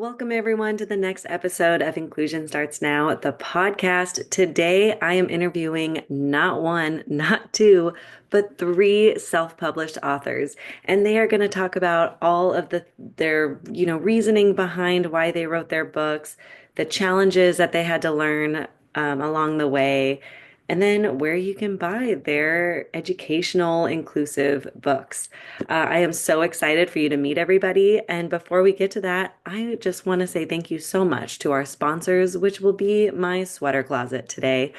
Welcome, everyone, to the next episode of Inclusion Starts Now, the podcast. Today, I am interviewing not one, not two, but three self-published authors, and they are going to talk about all of their, reasoning behind why they wrote their books, the challenges that they had to learn along the way, and then where you can buy their educational, inclusive books. I am so excited for you to meet everybody. And before we get to that, I just want to say thank you so much to our sponsors, which will be my sweater closet today.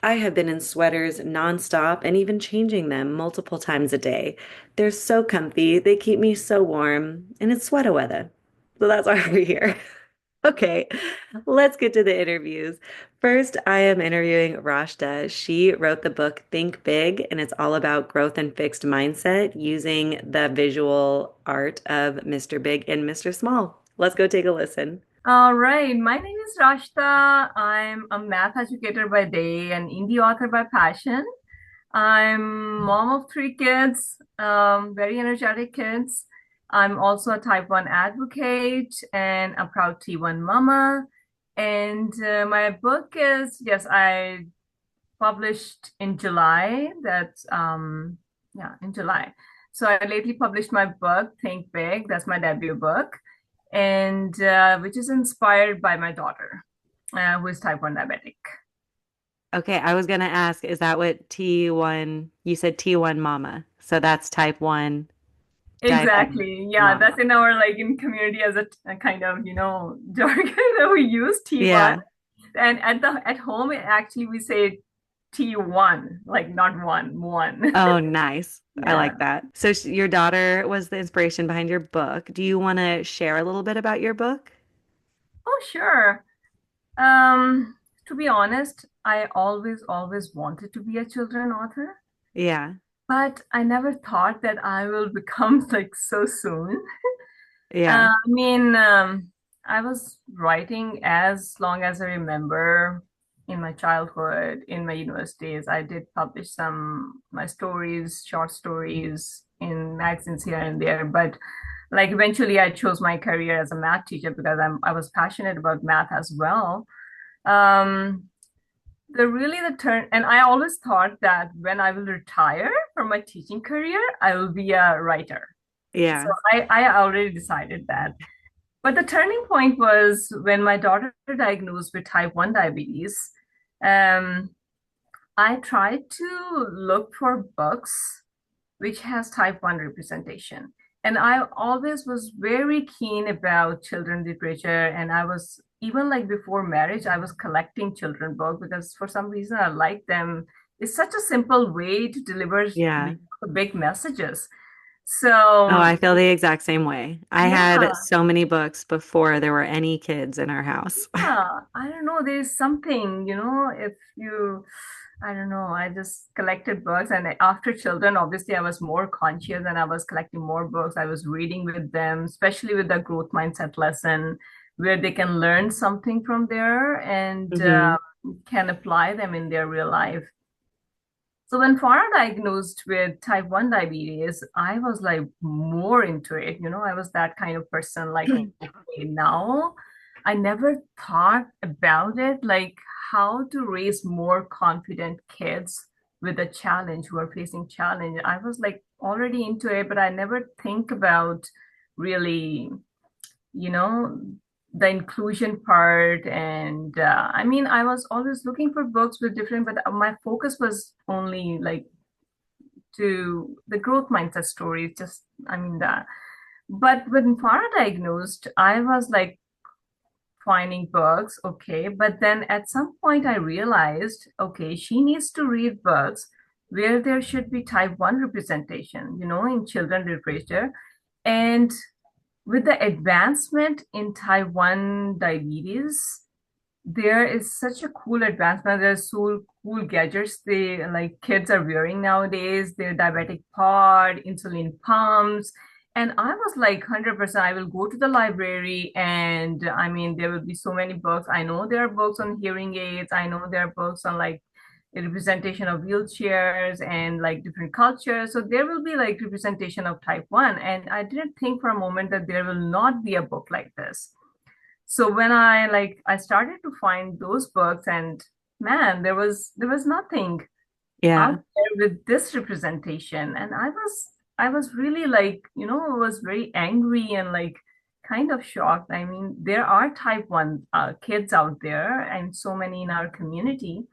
I have been in sweaters nonstop and even changing them multiple times a day. They're so comfy, they keep me so warm, and it's sweater weather. So that's why we're here. Okay, let's get to the interviews. First, I am interviewing Rashda. She wrote the book Think Big, and it's all about growth and fixed mindset using the visual art of Mr. Big and Mr. Small. Let's go take a listen. All right, my name is Rashda. I'm a math educator by day and indie author by passion. I'm mom of three kids, very energetic kids. I'm also a type 1 advocate and a proud T1 mama. And my book is, yes, I published in July. Yeah, in July. So I lately published my book, Think Big. That's my debut book, and which is inspired by my daughter, who is type 1 diabetic. Okay, I was gonna ask, is that what T1, you said T1 mama. So that's type 1 diabetic Exactly. Yeah, mama. that's in our like in community as a kind of, jargon that we use T1. Yeah. And at home, actually we say T1, like not one. Oh, nice. I Yeah. like that. So your daughter was the inspiration behind your book. Do you want to share a little bit about your book? Oh, sure. Um, to be honest, I always wanted to be a children author, Yeah. but I never thought that I will become like so soon. Yeah. I mean, I was writing as long as I remember in my childhood, in my universities. I did publish some my stories, short stories in magazines here and there, but like eventually I chose my career as a math teacher because I was passionate about math as well. Um, the turn, and I always thought that when I will retire from my teaching career, I will be a writer. So Yeah. I already decided that. But the turning point was when my daughter diagnosed with type 1 diabetes. Um, I tried to look for books which has type 1 representation. And I always was very keen about children literature. And I was, even like before marriage, I was collecting children books because for some reason I like them. It's such a simple way to deliver Yeah. big messages. Oh, So I feel the exact same way. I had yeah, so many books before there were any kids in our house. yeah, I don't know. There's something, if you, I don't know. I just collected books, and after children, obviously, I was more conscious and I was collecting more books. I was reading with them, especially with the growth mindset lesson, where they can learn something from there and Hmm. can apply them in their real life. So when Farah diagnosed with type 1 diabetes, I was like more into it. I was that kind of person like, okay, now I never thought about it, like how to raise more confident kids with a challenge who are facing challenge. I was like already into it, but I never think about really you know, the inclusion part. And I mean, I was always looking for books with different, but my focus was only like to the growth mindset stories, just, I mean, that. But when Farah diagnosed, I was like finding books, okay. But then at some point, I realized, okay, she needs to read books where there should be type 1 representation, in children literature. And with the advancement in type 1 diabetes, there is such a cool advancement. There's so cool gadgets they like kids are wearing nowadays. Their diabetic pod, insulin pumps. And I was like 100%, I will go to the library and I mean, there will be so many books. I know there are books on hearing aids. I know there are books on like the representation of wheelchairs and like different cultures. So there will be like representation of type 1. And I didn't think for a moment that there will not be a book like this. So when I started to find those books, and man, there was nothing out Yeah. there with this representation. And I was really like, was very angry and like kind of shocked. I mean, there are type 1 kids out there and so many in our community.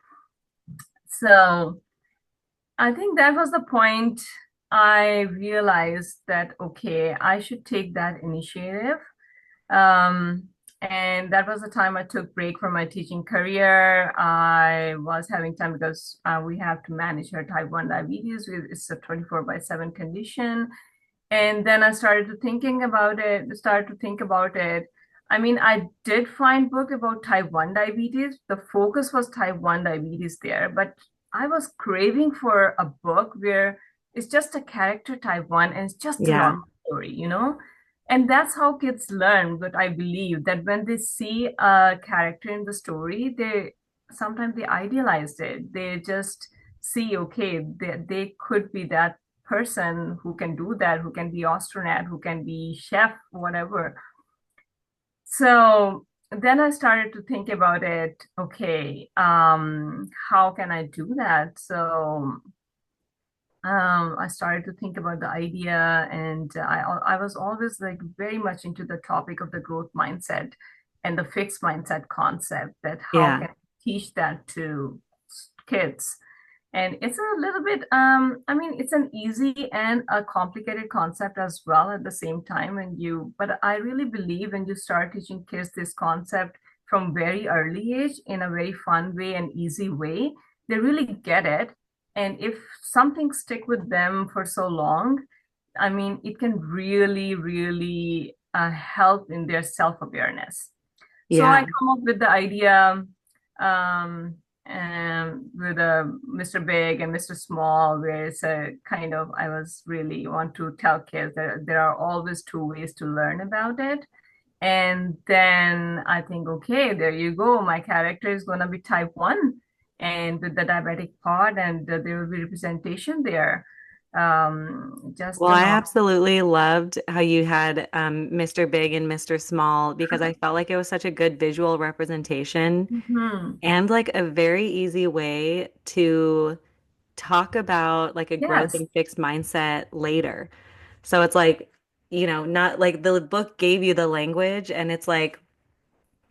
So I think that was the point. I realized that, okay, I should take that initiative. Um, and that was the time I took break from my teaching career. I was having time because we have to manage her type 1 diabetes. It's a 24 by 7 condition. And then I started to think about it. I mean, I did find book about type 1 diabetes. The focus was type 1 diabetes there, but I was craving for a book where it's just a character type 1 and it's just a Yeah. normal story. And that's how kids learn. But I believe that when they see a character in the story, they idealize it. They just see, okay, they could be that person who can do that, who can be astronaut, who can be chef, whatever. So then I started to think about it. Okay, how can I do that? So I started to think about the idea, and I was always like very much into the topic of the growth mindset and the fixed mindset concept. That how Yeah. can I teach that to kids? And it's a little bit, I mean, it's an easy and a complicated concept as well at the same time. But I really believe when you start teaching kids this concept from very early age in a very fun way and easy way, they really get it. And if something stick with them for so long, I mean, it can really, really help in their self-awareness. So I Yeah. come up with the idea um, with Mr. Big and Mr. Small, where it's a kind of, I was really want to tell kids that there are always two ways to learn about it. And then I think, okay, there you go. My character is going to be type 1 and with the diabetic part, and there will be representation there. Just Well, a I normal. absolutely loved how you had Mr. Big and Mr. Small because I felt like it was such a good visual representation Mhm. and like a very easy way to talk about like a growth Yes, and fixed mindset later. So it's like, not like the book gave you the language and it's like,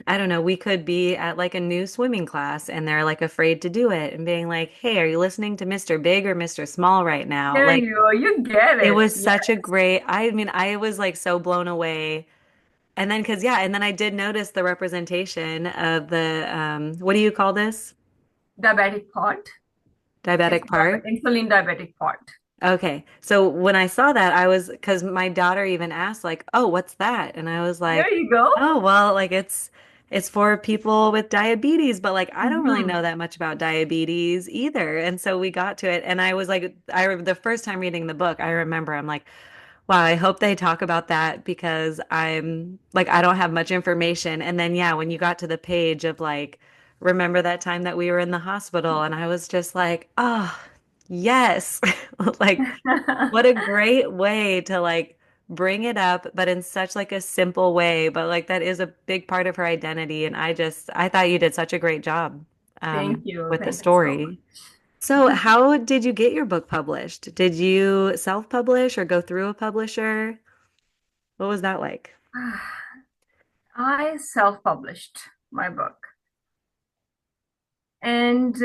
I don't know, we could be at like a new swimming class and they're like afraid to do it and being like, "Hey, are you listening to Mr. Big or Mr. Small right now?" there Like you go. You get it it. was such a great, I mean, I was like so blown away. And then, cause yeah, and then I did notice the representation of the, what do you call this? Diabetic part. It's Diabetic called part? the insulin diabetic part. Okay. So when I saw that, I was, cause my daughter even asked like, "Oh, what's that?" And I was There like, you go. "Oh, well, like it's for people with diabetes, but like I don't really Hmm. know that much about diabetes either." And so we got to it and I was like the first time reading the book, I remember I'm like, wow, I hope they talk about that because I'm like, I don't have much information. And then, yeah, when you got to the page of like, remember that time that we were in the hospital, and I was just like, oh, yes. Like, what a great way to like bring it up, but in such like a simple way. But like, that is a big part of her identity. And I thought you did such a great job Thank you. with the Thank you so story. So, much. how did you get your book published? Did you self-publish or go through a publisher? What was that like? I self-published my book. And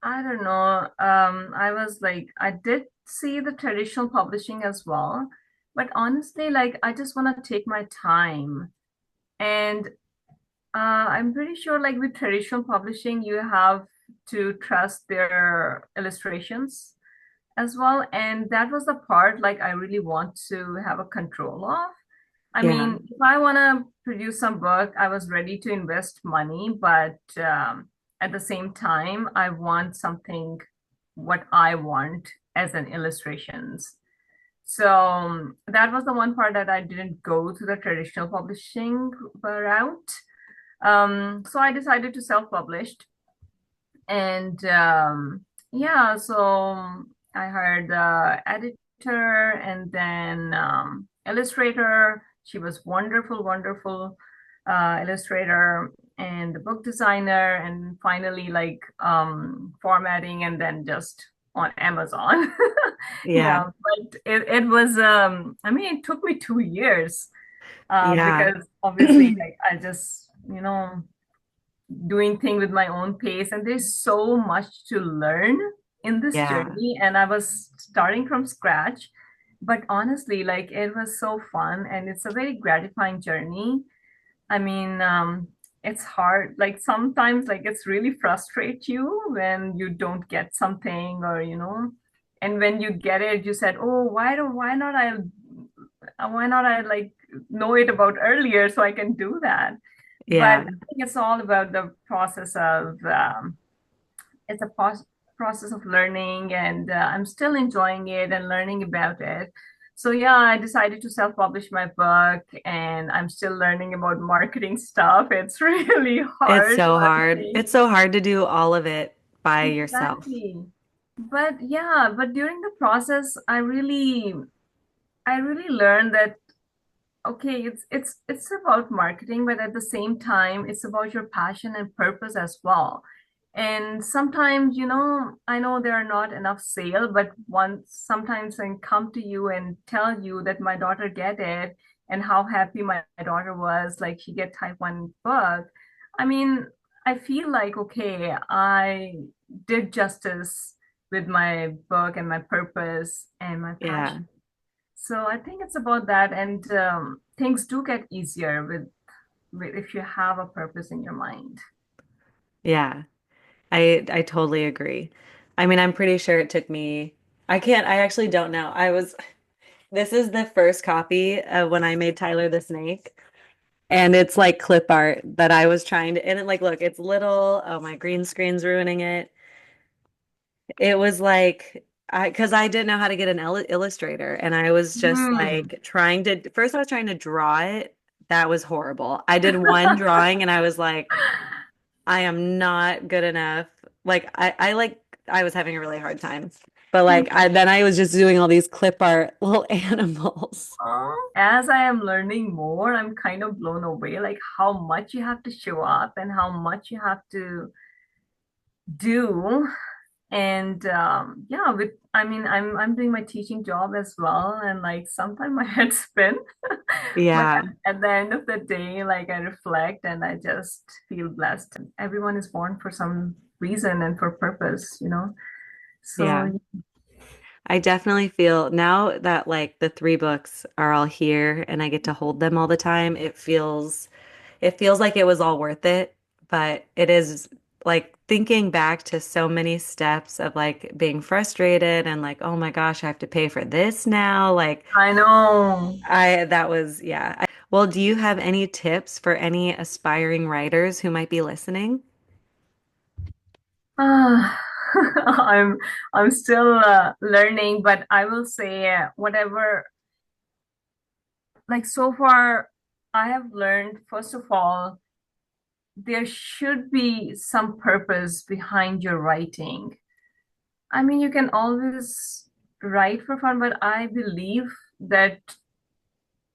I don't know. I was like, I did see the traditional publishing as well, but honestly, like, I just want to take my time. And I'm pretty sure, like, with traditional publishing, you have to trust their illustrations as well. And that was the part, like, I really want to have a control of. I Yeah. mean, if I want to produce some book, I was ready to invest money, but at the same time, I want something what I want as an illustrations. So that was the one part that I didn't go to the traditional publishing route. So I decided to self-publish, and yeah, so I hired the editor and then illustrator. She was wonderful, wonderful illustrator and book designer, and finally like formatting, and then just on Amazon. Yeah. Yeah, but it was I mean, it took me 2 years Yeah. because obviously like I just, doing things with my own pace, and there's so much to learn in this Yeah. journey, and I was starting from scratch. But honestly, like it was so fun, and it's a very gratifying journey. I mean, it's hard. Like sometimes, like it's really frustrates you when you don't get something, or and when you get it, you said, "Oh, why not I like know it about earlier so I can do that." But I Yeah. think it's all about the process of it's a process of learning, and I'm still enjoying it and learning about it. So yeah, I decided to self-publish my book, and I'm still learning about marketing stuff. It's really It's hard, so hard. honestly. It's so hard to do all of it by yourself. Exactly. But yeah, but during the process, I really learned that okay, it's about marketing, but at the same time, it's about your passion and purpose as well. And sometimes, I know there are not enough sale, but once sometimes I come to you and tell you that my daughter get it and how happy my daughter was, like she get type 1 book. I mean, I feel like, okay, I did justice with my book and my purpose and my Yeah. passion. So I think it's about that, and things do get easier with if you have a purpose in your mind. Yeah. I totally agree. I mean, I'm pretty sure it took me, I actually don't know. This is the first copy of when I made Tyler the Snake. And it's like clip art that I was trying to, and it like, look, it's little. Oh, my green screen's ruining it. It was like, because I didn't know how to get an illustrator. And I was just Hmm. like first I was trying to draw it. That was horrible. I did one drawing and I was like, I am not good enough. Like I was having a really hard time. But like then I was just doing all these clip art little animals. As I am learning more, I'm kind of blown away, like how much you have to show up and how much you have to do. And yeah, with I mean, I'm doing my teaching job as well, and like sometimes my head spin, but Yeah, at the end of the day, like I reflect and I just feel blessed. Everyone is born for some reason and for purpose. yeah. So I definitely feel now that like the three books are all here and I get to hold them all the time, it feels like it was all worth it, but it is like thinking back to so many steps of like being frustrated and like, oh my gosh, I have to pay for this now. Like I know. that was, yeah. Well, do you have any tips for any aspiring writers who might be listening? Ah, I'm I'm still learning, but I will say whatever. Like so far, I have learned first of all, there should be some purpose behind your writing. I mean, you can always write for fun, but I believe that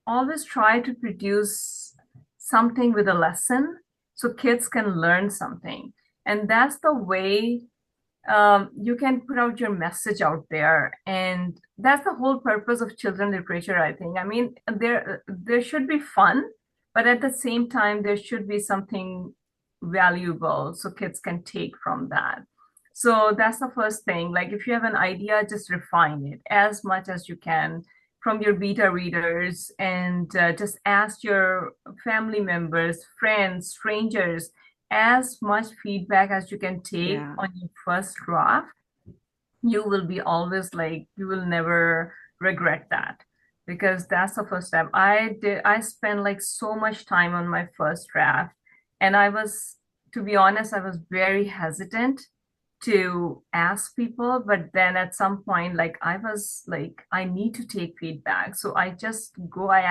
always try to produce something with a lesson so kids can learn something. And that's the way you can put out your message out there. And that's the whole purpose of children literature, I think. I mean, there should be fun, but at the same time, there should be something valuable so kids can take from that. So that's the first thing. Like if you have an idea, just refine it as much as you can from your beta readers, and just ask your family members, friends, strangers as much feedback as you can take Yeah. on your first draft. You will be always like, you will never regret that, because that's the first step. I spent like so much time on my first draft, and to be honest, I was very hesitant to ask people, but then at some point, like I was like, I need to take feedback. So I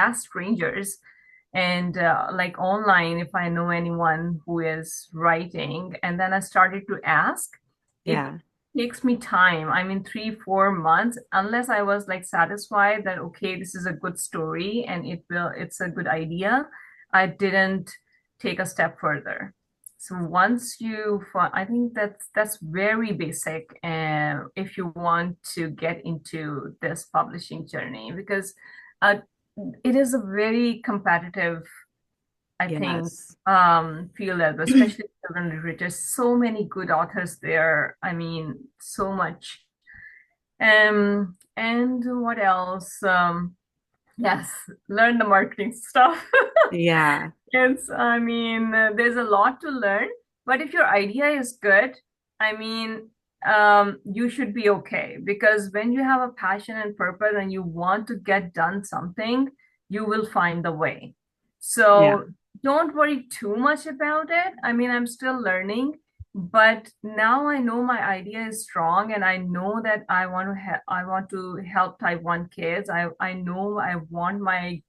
ask strangers, and like online if I know anyone who is writing, and then I started to ask if Yeah. takes me time. I mean, 3, 4 months, unless I was like satisfied that okay, this is a good story and it's a good idea. I didn't take a step further. So once I think that's very basic, if you want to get into this publishing journey, because uh, it is a very competitive, I think, Yes. field as well, especially children literature. So many good authors there. I mean, so much. And what else? Yes, learn the marketing stuff. Yeah. I mean, there's a lot to learn, but if your idea is good, I mean, you should be okay because when you have a passion and purpose and you want to get done something, you will find the way. Yeah. So don't worry too much about it. I mean, I'm still learning, but now I know my idea is strong and I know that I want to help type 1 kids. I know I want my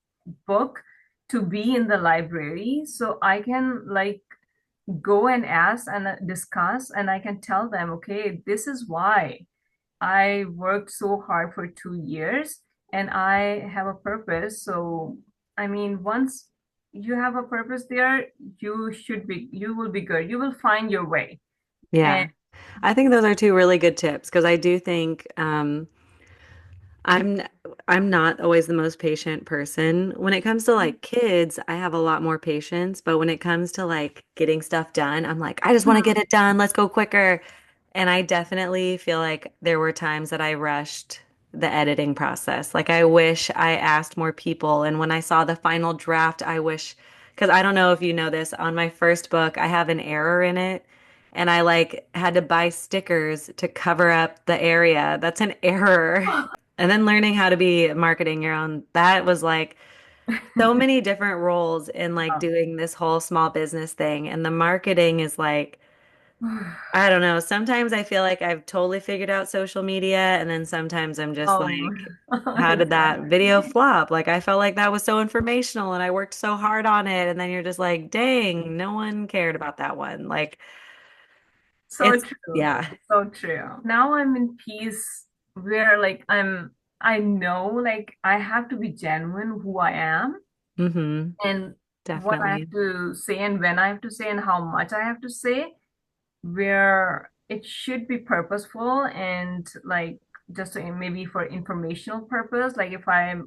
book to be in the library so I can like go and ask and discuss and I can tell them, okay, this is why I worked so hard for 2 years and I have a purpose. So, I mean, once you have a purpose there, you will be good. You will find your way. And Yeah. I think those are two really good tips because I do think I'm I'm not always the most patient person. When it comes to like kids, I have a lot more patience, but when it comes to like getting stuff done, I'm like, I just want to get it done. Let's go quicker. And I definitely feel like there were times that I rushed the editing process. Like I wish I asked more people. And when I saw the final draft, I wish, because I don't know if you know this, on my first book, I have an error in it. And I like had to buy stickers to cover up the area. That's an error. And then learning how to be marketing your own, that was like so many different roles in like doing this whole small business thing. And the marketing is like, I don't know. Sometimes I feel like I've totally figured out social media, and then sometimes I'm just oh, like, how did that video exactly. flop? Like, I felt like that was so informational and I worked so hard on it. And then you're just like, dang, no one cared about that one. Like, So it's, true. yeah. So true. Now I'm in peace where like I know like I have to be genuine who I am Mm-hmm. and what I have Definitely. to say and when I have to say and how much I have to say, where it should be purposeful and like just maybe for informational purpose. Like if my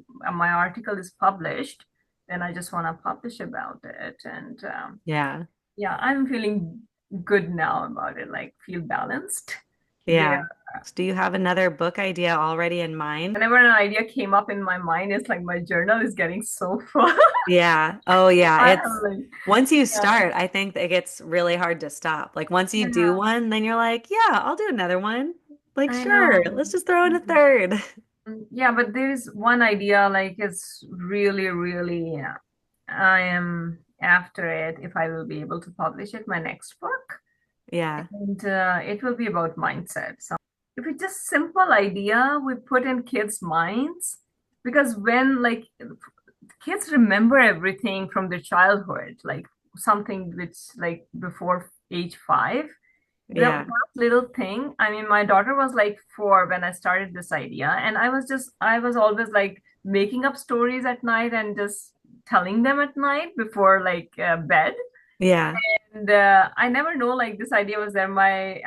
article is published, then I just want to publish about it. And Yeah. yeah, I'm feeling good now about it, like feel balanced there. Yeah. So do you have another book idea already in mind? Whenever an idea came up in my mind, it's like my journal is getting so full. Yeah. Oh, yeah. I It's am like, once you yeah, start, I think it gets really hard to stop. Like once you do yeah, one, then you're like, yeah, I'll do another one. Like, I sure, know. let's just throw in a third. Yeah, but there's one idea, like it's really, really, I am after it if I will be able to publish it, my next book. Yeah. And it will be about mindset. So if it's just simple idea we put in kids' minds, because when like kids remember everything from their childhood, like something which like before age 5. That Yeah. one little thing. I mean, my daughter was like 4 when I started this idea, and I was always like making up stories at night and just telling them at night before like bed. Yeah. And I never know like this idea was there. My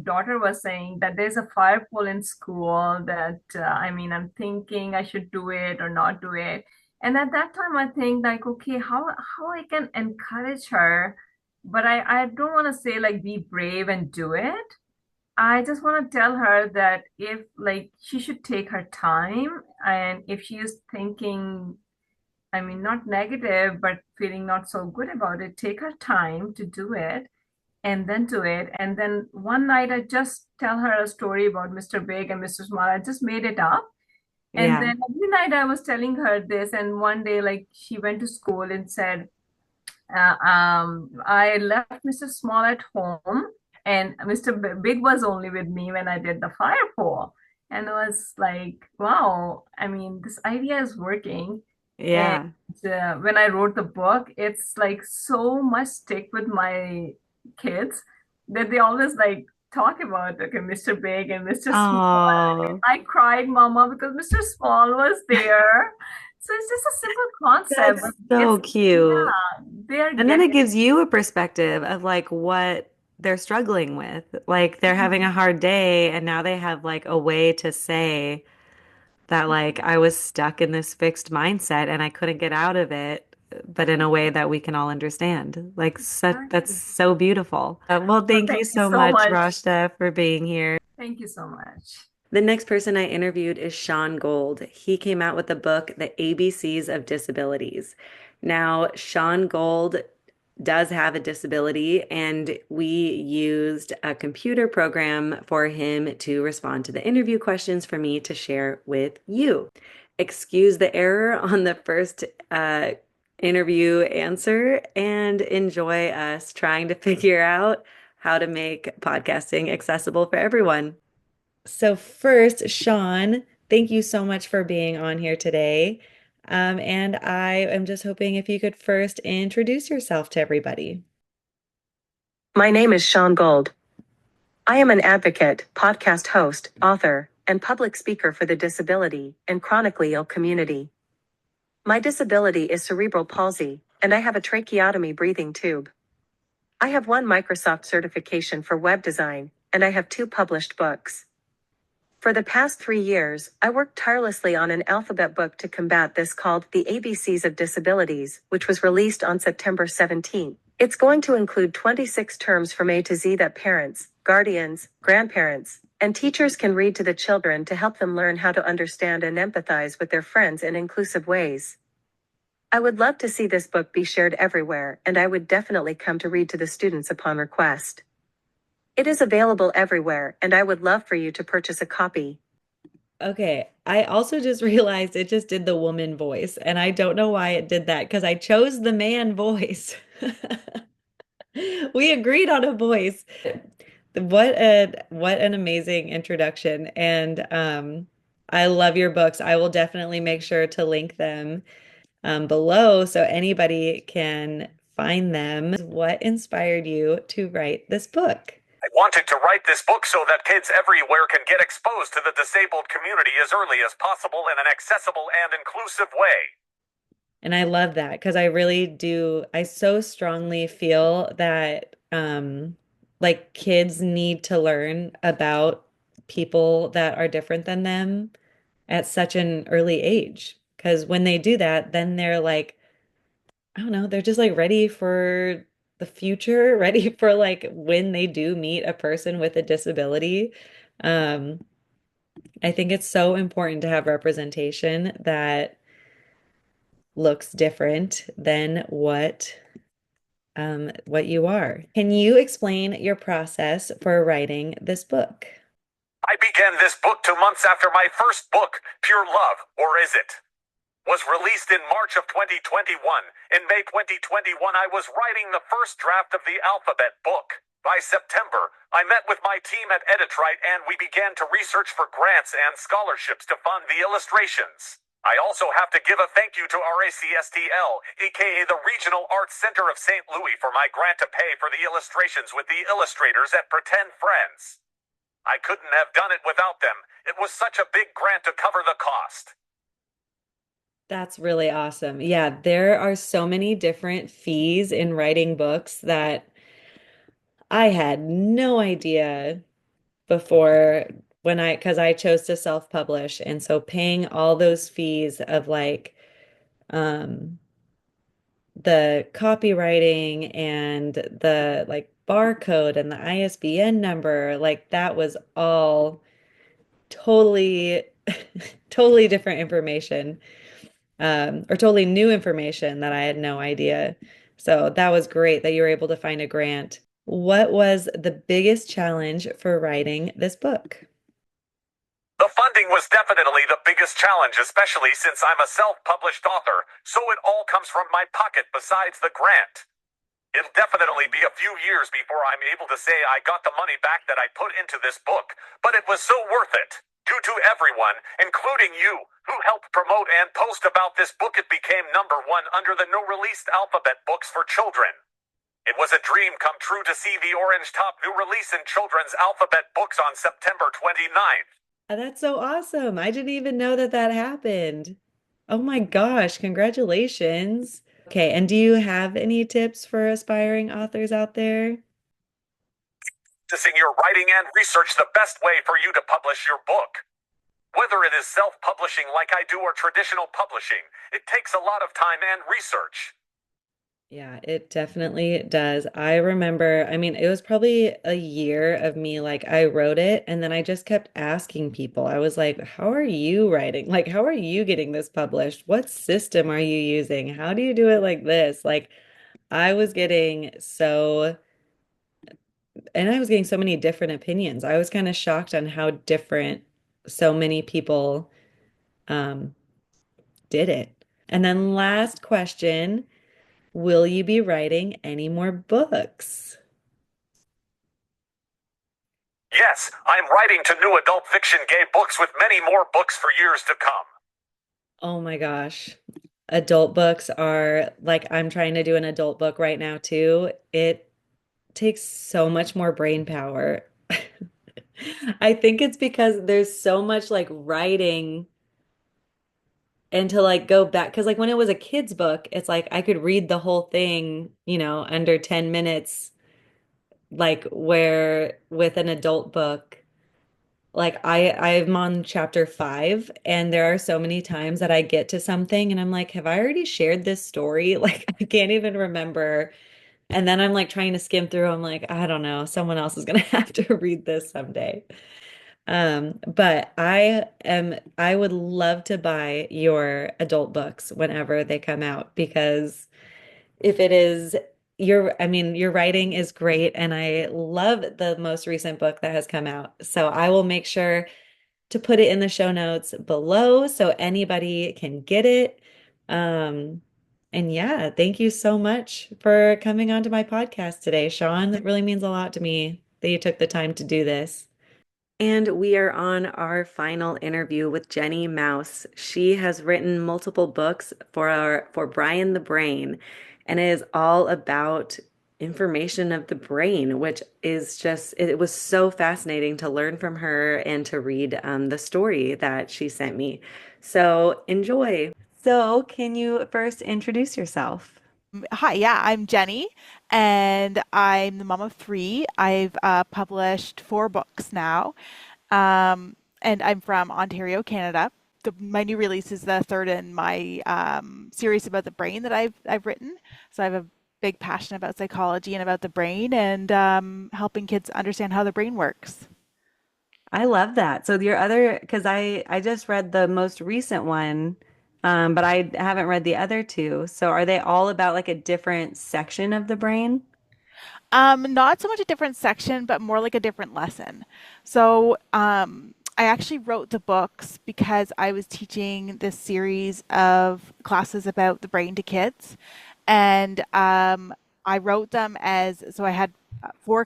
daughter was saying that there's a fire pole in school that I mean I'm thinking I should do it or not do it. And at that time I think like okay how I can encourage her, but I don't want to say like be brave and do it. I just want to tell her that if like she should take her time and if she is thinking I mean, not negative, but feeling not so good about it. Take her time to do it and then do it. And then one night I just tell her a story about Mr. Big and Mr. Small. I just made it up. And Yeah. then every night I was telling her this. And one day, like, she went to school and said, I left Mr. Small at home, and Mr. Big was only with me when I did the fire pole. And it was like, wow, I mean, this idea is working. And Yeah. when I wrote the book, it's like so much stick with my kids that they always like. talk about, okay, Mr. Big and Mr. Small. Oh, I cried, Mama, because Mr. Small was there. So it's just a simple concept, that's but so it's, cute. yeah, they're And then it getting. gives you a perspective of like what they're struggling with. Like they're having a hard day and now they have like a way to say that like I was stuck in this fixed mindset and I couldn't get out of it, but in a way that we can all understand. Like that's Exactly. so beautiful. Well, Well, thank you thank you so so much, much. Rashda, for being here. Thank you so much. The next person I interviewed is Sean Gold. He came out with the book, The ABCs of Disabilities. Now, Sean Gold does have a disability, and we used a computer program for him to respond to the interview questions for me to share with you. Excuse the error on the first interview answer and enjoy us trying to figure out how to make podcasting accessible for everyone. So, first, Sean, thank you so much for being on here today. And I am just hoping if you could first introduce yourself to everybody. My name is Sean Gold. I am an advocate, podcast host, author, and public speaker for the disability and chronically ill community. My disability is cerebral palsy, and I have a tracheotomy breathing tube. I have one Microsoft certification for web design, and I have 2 published books. For the past 3 years, I worked tirelessly on an alphabet book to combat this called The ABCs of Disabilities, which was released on September 17th. It's going to include 26 terms from A to Z that parents, guardians, grandparents, and teachers can read to the children to help them learn how to understand and empathize with their friends in inclusive ways. I would love to see this book be shared everywhere, and I would definitely come to read to the students upon request. It is available everywhere, and I would love for you to purchase a copy. Okay, I also just realized it just did the woman voice, and I don't know why it did that because I chose the man voice. We agreed on a voice. What an amazing introduction. And I love your books. I will definitely make sure to link them below so anybody can find them. What inspired you to write this book? I wanted to write this book so that kids everywhere can get exposed to the disabled community as early as possible in an accessible and inclusive way. And I love that because I really do. I so strongly feel that like kids need to learn about people that are different than them at such an early age. Because when they do that, then they're like, I don't know, they're just like ready for the future, ready for like when they do meet a person with a disability. Um, I think it's so important to have representation that looks different than what you are. Can you explain your process for writing this book? I began this book 2 months after my first book, Pure Love, or Is It? Was released in March of 2021. In May 2021, I was writing the first draft of the alphabet book. By September, I met with my team at Editrite and we began to research for grants and scholarships to fund the illustrations. I also have to give a thank you to RACSTL, aka the Regional Arts Center of St. Louis, for my grant to pay for the illustrations with the illustrators at Pretend Friends. I couldn't have done it without them. It was such a big grant to cover the cost. That's really awesome. Yeah, there are so many different fees in writing books that I had no idea before because I chose to self-publish. And so paying all those fees of like um the copywriting and the like barcode and the ISBN number, like that was all totally totally different information or totally new information that I had no idea. So that was great that you were able to find a grant. What was the biggest challenge for writing this book? The funding was definitely the biggest challenge, especially since I'm a self-published author, so it all comes from my pocket besides the grant. It'll definitely be a few years before I'm able to say I got the money back that I put into this book, but it was so worth it. Due to everyone, including you, who helped promote and post about this book, it became #1 under the no-released alphabet books for children. It was a dream come true to see the Orange Top new release in children's alphabet books on September 29th. That's so awesome. I didn't even know that that happened. Oh my gosh, congratulations. Okay, and do you have any tips for aspiring authors out there? Practicing your writing and research the best way for you to publish your book. Whether it is self-publishing like I do or traditional publishing, it takes a lot of time and research. Yeah, it definitely does. I remember, I mean, it was probably a year of me, like, I wrote it and then I just kept asking people. I was like, how are you writing? Like, how are you getting this published? What system are you using? How do you do it like this? Like, I was getting so, and I was getting so many different opinions. I was kind of shocked on how different so many people um, did it. And then last question, will you be writing any more books? Yes, I'm writing to new adult fiction gay books with many more books for years to come. Oh my gosh. Adult books are like I'm trying to do an adult book right now too. It takes so much more brain power. I think it's because there's so much like writing and to like go back because like when it was a kid's book, it's like I could read the whole thing, under 10 minutes, like where with an adult book. Like I'm on chapter 5 and there are so many times that I get to something and I'm like, have I already shared this story? Like I can't even remember. And then I'm like trying to skim through. I'm like, I don't know, someone else is gonna have to read this someday. But I would love to buy your adult books whenever they come out because if it is I mean, your writing is great and I love the most recent book that has come out. So I will make sure to put it in the show notes below so anybody can get it. Um, and yeah, thank you so much for coming on to my podcast today, Sean. It really means a lot to me that you took the time to do this. And we are on our final interview with Jenny Mouse. She has written multiple books for Brian the Brain, and it is all about information of the brain, which is just it was so fascinating to learn from her and to read the story that she sent me. So enjoy. So, can you first introduce yourself? Hi, yeah, I'm Jenny, and I'm the mom of three. I've published four books now, and I'm from Ontario, Canada. My new release is the third in my series about the brain that I've written. So I have a big passion about psychology and about the brain, and helping kids understand how the brain works. I love that. So your other, because I just read the most recent one, but I haven't read the other two. So are they all about like a different section of the brain? Not so much a different section, but more like a different lesson. So, I actually wrote the books because I was teaching this series of classes about the brain to kids, and I wrote them as so I had four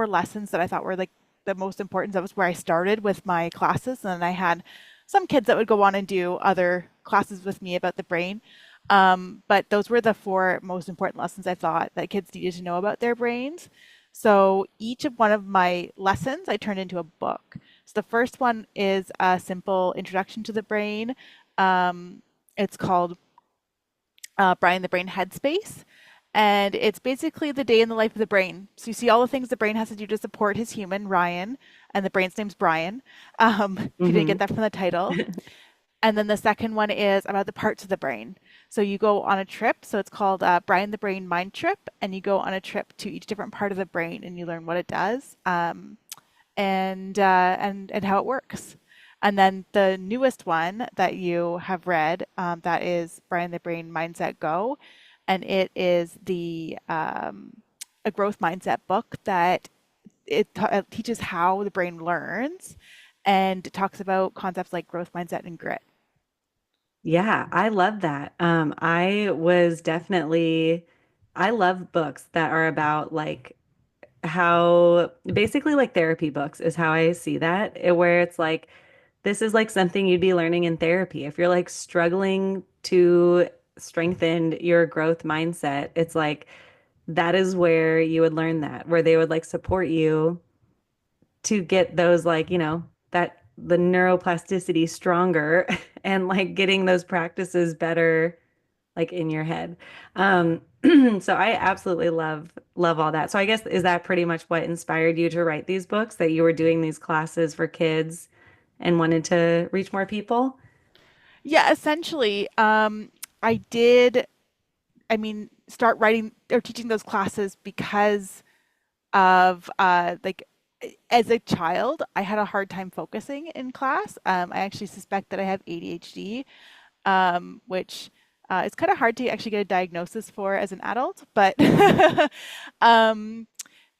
lessons that I thought were like the most important. That was where I started with my classes, and then I had some kids that would go on and do other classes with me about the brain. But those were the four most important lessons I thought that kids needed to know about their brains. So each of one of my lessons I turned into a book. So the first one is a simple introduction to the brain. It's called Brian the Brain Headspace. And it's basically the day in the life of the brain. So you see all the things the brain has to do to support his human, Ryan, and the brain's name's Brian, if you didn't get Hmm. that from the title. And then the second one is about the parts of the brain. So you go on a trip. So it's called Brian the Brain Mind Trip. And you go on a trip to each different part of the brain and you learn what it does, and how it works. And then the newest one that you have read, that is Brian the Brain Mindset Go. And it is a growth mindset book that it teaches how the brain learns and it talks about concepts like growth mindset and grit. Yeah, I love that. I love books that are about like how basically like therapy books is how I see that, where it's like this is like something you'd be learning in therapy. If you're like struggling to strengthen your growth mindset, it's like that is where you would learn that, where they would like support you to get those like, that the neuroplasticity stronger and like getting those practices better like in your head. Um, so I absolutely love all that. So I guess is that pretty much what inspired you to write these books, that you were doing these classes for kids and wanted to reach more people? Yeah, essentially, I did, I mean, start writing or teaching those classes because of like as a child, I had a hard time focusing in class. I actually suspect that I have ADHD, which is kind of hard to actually get a diagnosis for as an adult, but Yeah. um,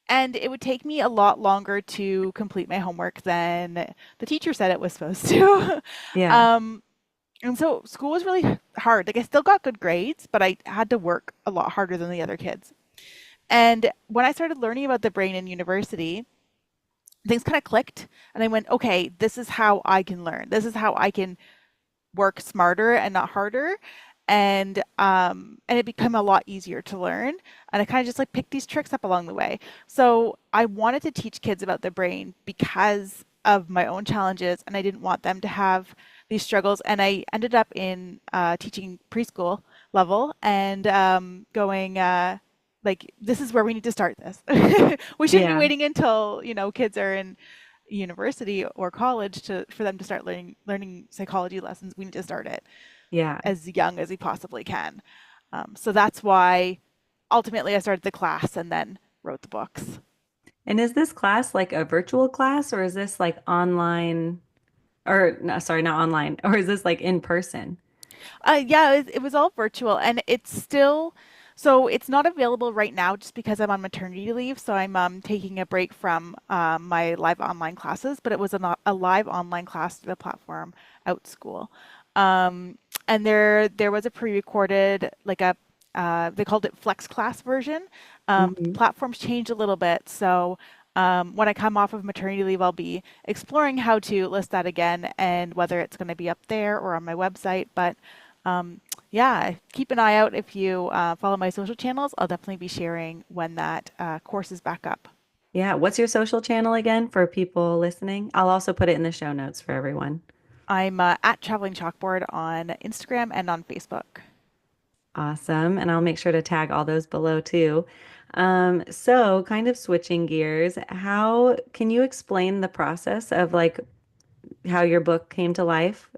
and it would take me a lot longer to complete my homework than the teacher said it was supposed to. Yeah. um, and so school was really hard. Like I still got good grades, but I had to work a lot harder than the other kids. And when I started learning about the brain in university, things kind of clicked and I went, okay, this is how I can learn. This is how I can work smarter and not harder. And it became a lot easier to learn. And I kind of just like picked these tricks up along the way. So I wanted to teach kids about the brain because of my own challenges, and I didn't want them to have these struggles. And I ended up in teaching preschool level and going like this is where we need to start this. We shouldn't be Yeah. waiting until kids are in university or college to for them to start learning psychology lessons. We need to start it Yeah. as young as we possibly can. So that's why ultimately I started the class and then wrote the books. And is this class like a virtual class, or is this like online, or no, sorry, not online, or is this like in person? Yeah, it was all virtual, and it's still so it's not available right now just because I'm on maternity leave. So I'm taking a break from my live online classes, but it was a live online class through the platform OutSchool. Um, and there was a pre-recorded like a they called it Flex Class version. Hmm. Platforms changed a little bit, so when I come off of maternity leave, I'll be exploring how to list that again and whether it's going to be up there or on my website. But yeah, keep an eye out if you follow my social channels. I'll definitely be sharing when that course is back up. Yeah. What's your social channel again for people listening? I'll also put it in the show notes for everyone. I'm at Traveling Chalkboard on Instagram and on Facebook. Awesome. And I'll make sure to tag all those below too. So kind of switching gears, how can you explain the process of like how your book came to life?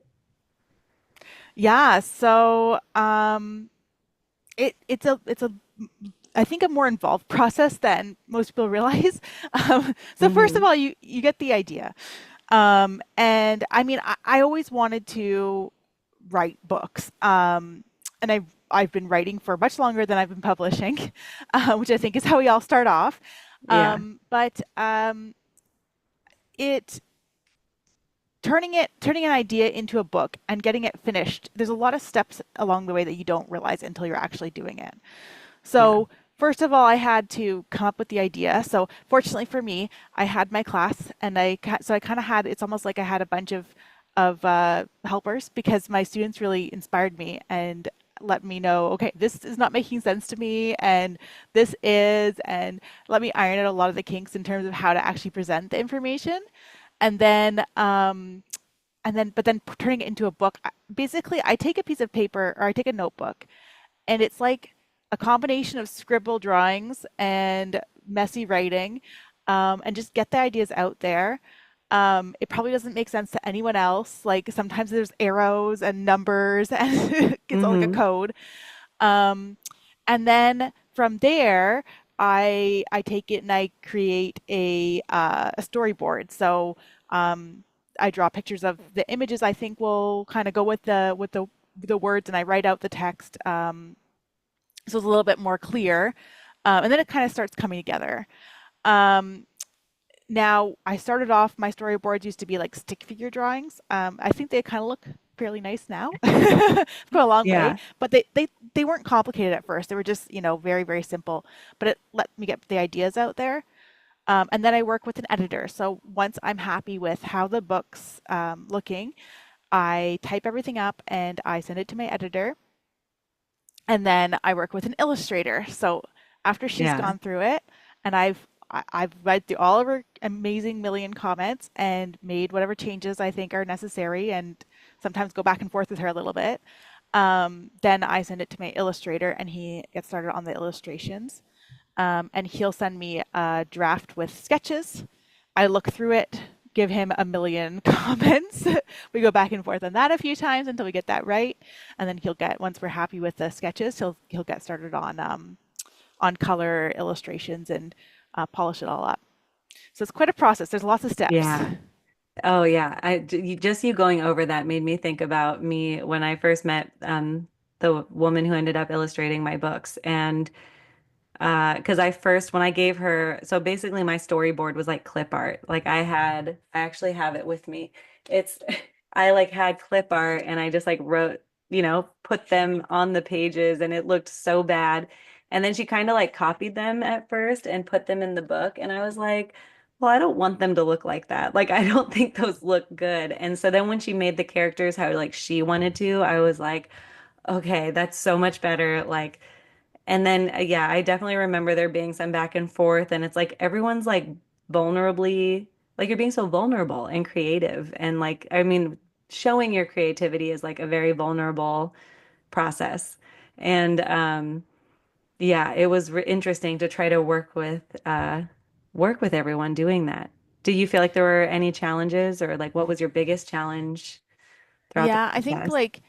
Yeah, so it's a I think a more involved process than most people realize. So first of Hmm. all, you get the idea, and I mean I always wanted to write books, and I've been writing for much longer than I've been publishing, which I think is how we all start off. Yeah. But it turning an idea into a book and getting it finished. There's a lot of steps along the way that you don't realize until you're actually doing it. Yeah. So, first of all, I had to come up with the idea. So, fortunately for me, I had my class, and I kind of had it's almost like I had a bunch of helpers because my students really inspired me and let me know, okay, this is not making sense to me, and this is, and let me iron out a lot of the kinks in terms of how to actually present the information, and but then turning it into a book. Basically, I take a piece of paper or I take a notebook, and it's like a combination of scribble drawings and messy writing, and just get the ideas out there. It probably doesn't make sense to anyone else. Like sometimes there's arrows and numbers, and it's all like a Hmm. code. Um, and then from there, I take it and I create a storyboard. So I draw pictures of the images I think will kind of go with the words, and I write out the text, so it's a little bit more clear. And then it kind of starts coming together. Um, Now, I started off, my storyboards used to be like stick figure drawings. I think they kind of look fairly nice now. I've come a long way, Yeah. but they weren't complicated at first. They were just, very, very simple, but it let me get the ideas out there. And then I work with an editor. So once I'm happy with how the book's looking, I type everything up and I send it to my editor. And then I work with an illustrator. So After she's Yeah. gone through it, and I've read through all of her amazing million comments and made whatever changes I think are necessary, and sometimes go back and forth with her a little bit. Then I send it to my illustrator, and he gets started on the illustrations. And he'll send me a draft with sketches. I look through it, give him a million comments. We go back and forth on that a few times until we get that right, and then he'll get once we're happy with the sketches, he'll get started on color illustrations and polish it all up. So it's quite a process. There's lots of steps. Yeah. Oh yeah. Just you going over that made me think about me when I first met the woman who ended up illustrating my books. And because I first, when I gave her, so basically my storyboard was like clip art. Like I actually have it with me. It's, I like had clip art and I just like wrote, put them on the pages and it looked so bad. And then she kind of like copied them at first and put them in the book. And I was like, well, I don't want them to look like that. Like, I don't think those look good. And so then when she made the characters how like she wanted to, I was like, okay, that's so much better. Like, and then, yeah, I definitely remember there being some back and forth, and it's like everyone's like vulnerably, like you're being so vulnerable and creative. And like, I mean, showing your creativity is like a very vulnerable process. And yeah, it was interesting to try to work with everyone doing that. Do you feel like there were any challenges or like what was your biggest challenge throughout the Yeah, I think process? like,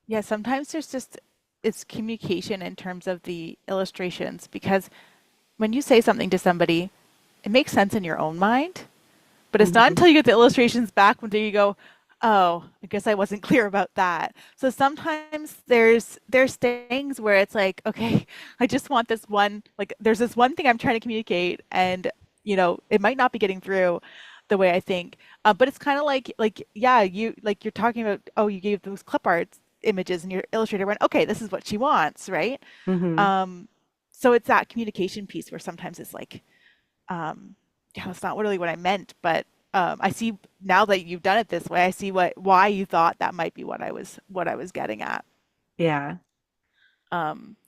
yeah, sometimes there's just it's communication in terms of the illustrations because when you say something to somebody, it makes sense in your own mind, but it's not Mhm. until you get the illustrations back when you go, oh, I guess I wasn't clear about that. So sometimes there's things where it's like, okay, I just want this one, like there's this one thing I'm trying to communicate, and it might not be getting through the way I think. But it's kind of like yeah, you're talking about, oh, you gave those clip art images, and your illustrator went, okay, this is what she wants, right? Mhm. Um, so it's that communication piece where sometimes it's like, yeah, that's not really what I meant, but I see now that you've done it this way, I see why you thought that might be what I was getting at. Yeah.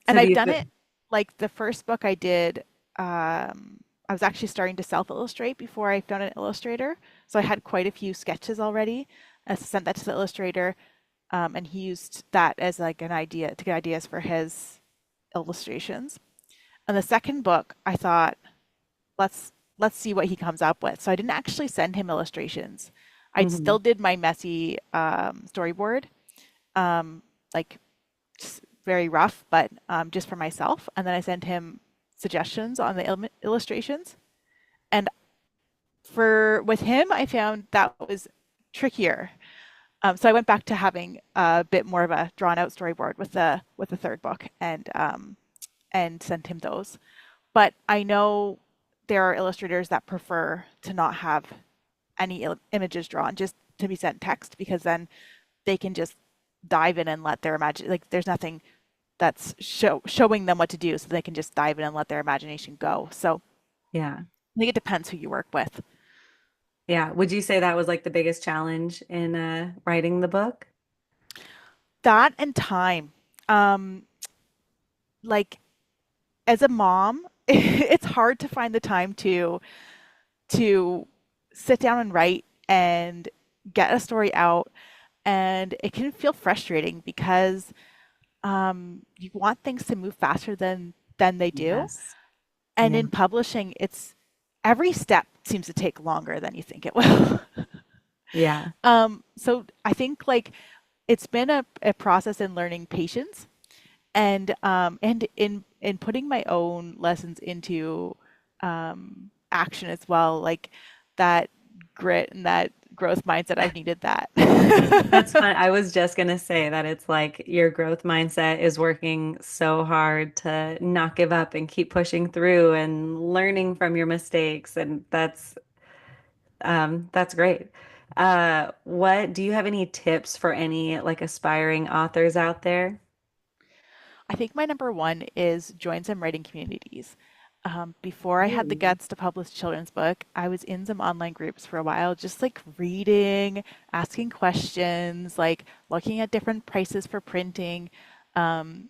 And So do I've you done feel, it like the first book I did. I was actually starting to self illustrate before I found an illustrator, so I had quite a few sketches already. I sent that to the illustrator, and he used that as like an idea to get ideas for his illustrations. And the second book, I thought, let's see what he comes up with. So I didn't actually send him illustrations. I still mhm. did my messy storyboard, um, like just very rough, but just for myself. And then I sent him suggestions on the illustrations. And for with him, I found that was trickier. So I went back to having a bit more of a drawn out storyboard with the third book, and sent him those. But I know there are illustrators that prefer to not have any images drawn, just to be sent text, because then they can just dive in and let their imagine, like there's nothing that's showing them what to do, so they can just dive in and let their imagination go. So Yeah. I think it depends who you work with. Yeah. Would you say that was like the biggest challenge in writing the book? That and time. Um, like as a mom, it's hard to find the time to sit down and write and get a story out, and it can feel frustrating because you want things to move faster than they do. Yes. And Yeah. in publishing, it's every step seems to take longer than you think it will. Yeah. So I think like it's been a process in learning patience, and in putting my own lessons into action as well, like that grit and that growth mindset. I've needed that. That's fun. I was just gonna say that it's like your growth mindset is working so hard to not give up and keep pushing through and learning from your mistakes. And that's great. What do you have any tips for any like aspiring authors out there? I think my number one is join some writing communities. Before I had the Ooh. guts to publish a children's book, I was in some online groups for a while, just like reading, asking questions, like looking at different prices for printing. Um,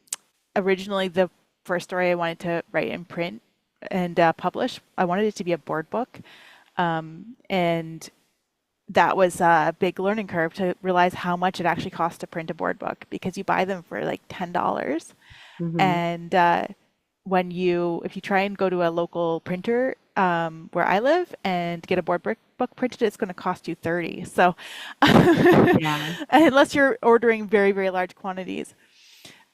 Originally, the first story I wanted to write and print and publish, I wanted it to be a board book. And that was a big learning curve to realize how much it actually costs to print a board book because you buy them for like $10. Hmm. And if you try and go to a local printer where I live and get a book printed, it's going to cost you 30. So Yeah. unless you're ordering very, very large quantities.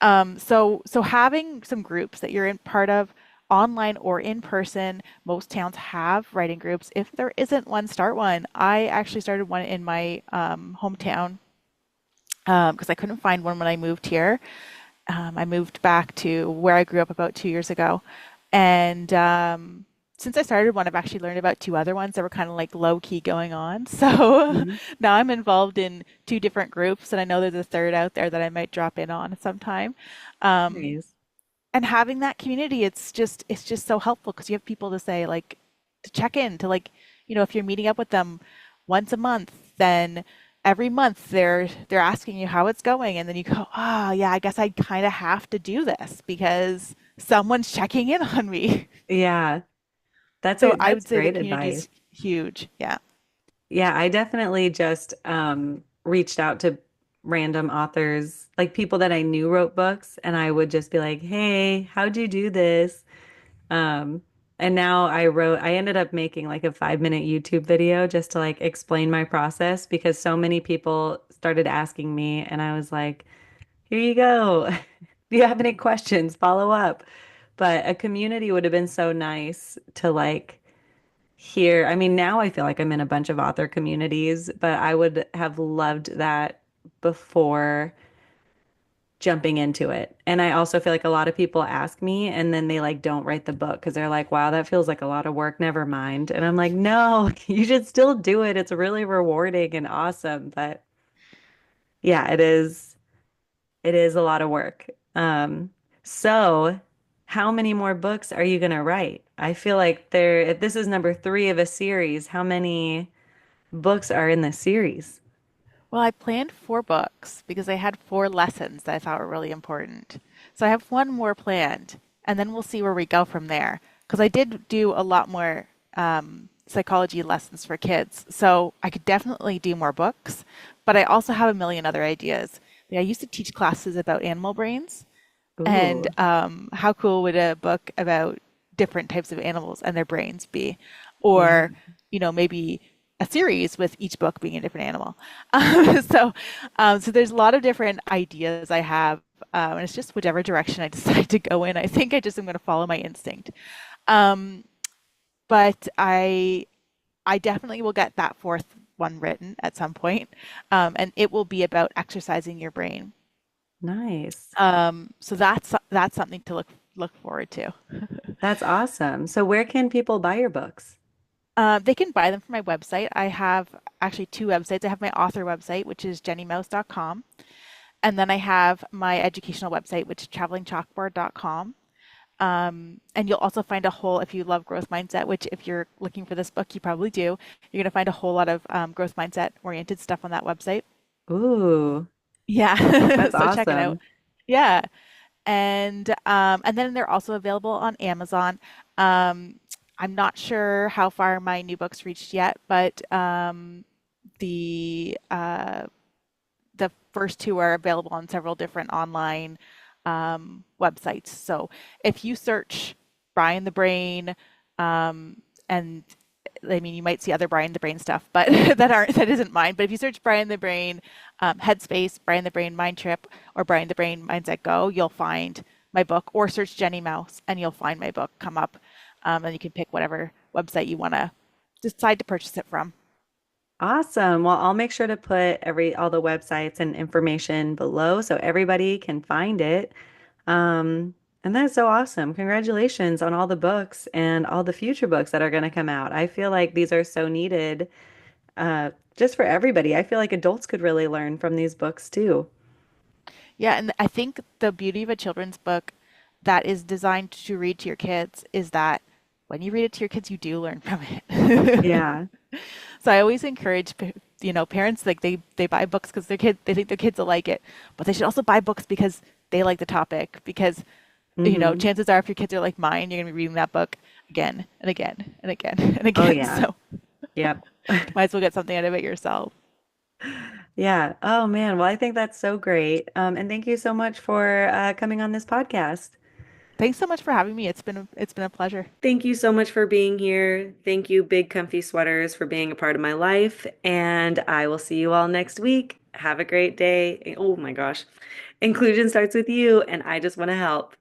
So having some groups that you're in part of, online or in person, most towns have writing groups. If there isn't one, start one. I actually started one in my hometown because I couldn't find one when I moved here. I moved back to where I grew up about 2 years ago, and since I started one, I've actually learned about two other ones that were kind of like low key going on. So Hmm. now I'm involved in two different groups, and I know there's a third out there that I might drop in on sometime. Um, Nice. and having that community, it's just so helpful because you have people to say like to check in to like if you're meeting up with them once a month, then every month they're asking you how it's going, and then you go, oh yeah, I guess I kind of have to do this because someone's checking in on me. Yeah. So I That's would say the great community advice. is huge. Yeah. Yeah, I definitely just reached out to random authors, like people that I knew wrote books, and I would just be like, "Hey, how'd you do this?" Um, and now I ended up making like a 5-minute YouTube video just to like explain my process because so many people started asking me, and I was like, "Here you go. If you have any questions, follow up." But a community would have been so nice to like here. I mean, now I feel like I'm in a bunch of author communities, but I would have loved that before jumping into it. And I also feel like a lot of people ask me and then they like don't write the book because they're like, wow, that feels like a lot of work. Never mind. And I'm like, no, you should still do it. It's really rewarding and awesome. But yeah, it is a lot of work. So how many more books are you gonna write? I feel like if this is number 3 of a series, how many books are in this series? Well, I planned 4 books because I had 4 lessons that I thought were really important. So I have one more planned, and then we'll see where we go from there. Because I did do a lot more psychology lessons for kids, so I could definitely do more books. But I also have a million other ideas. I used to teach classes about animal brains, and Ooh. how cool would a book about different types of animals and their brains be? Yeah. Or, maybe a series with each book being a different animal. So there's a lot of different ideas I have, and it's just whichever direction I decide to go in. I think I just am going to follow my instinct. Um, but I definitely will get that fourth one written at some point, and it will be about exercising your brain. Nice. So that's something to look forward to. That's awesome. So where can people buy your books? They can buy them from my website. I have actually 2 websites. I have my author website, which is jennymouse.com, and then I have my educational website, which is travelingchalkboard.com. And you'll also find if you love growth mindset, which if you're looking for this book, you probably do, you're going to find a whole lot of growth mindset oriented stuff on that website. Ooh, Yeah, that's so check it out. awesome. Yeah. And then they're also available on Amazon. Um, I'm not sure how far my new book's reached yet, but the the first 2 are available on several different online websites. So if you search Brian the Brain, and I mean, you might see other Brian the Brain stuff, but that isn't mine. But if you search Brian the Brain, Headspace, Brian the Brain Mind Trip, or Brian the Brain Mindset Go, you'll find my book. Or search Jenny Mouse, and you'll find my book come up, and you can pick whatever website you want to decide to purchase it from. Awesome. Well, I'll make sure to put all the websites and information below so everybody can find it. Um, and that's so awesome. Congratulations on all the books and all the future books that are going to come out. I feel like these are so needed, just for everybody. I feel like adults could really learn from these books too. Yeah, and I think the beauty of a children's book that is designed to read to your kids is that when you read it to your kids, you do learn from it. Yeah. So I always encourage, parents like they buy books because they think their kids will like it, but they should also buy books because they like the topic because Hmm. chances are if your kids are like mine, you're going to be reading that book again and again and again and Oh again. yeah. So Yep. might as well get something out of it yourself. Yeah. Oh man. Well, I think that's so great. And thank you so much for coming on this podcast. Thanks so much for having me. It's been a pleasure. Thank you so much for being here. Thank you, Big Comfy Sweaters, for being a part of my life. And I will see you all next week. Have a great day. Oh my gosh. Inclusion starts with you, and I just want to help.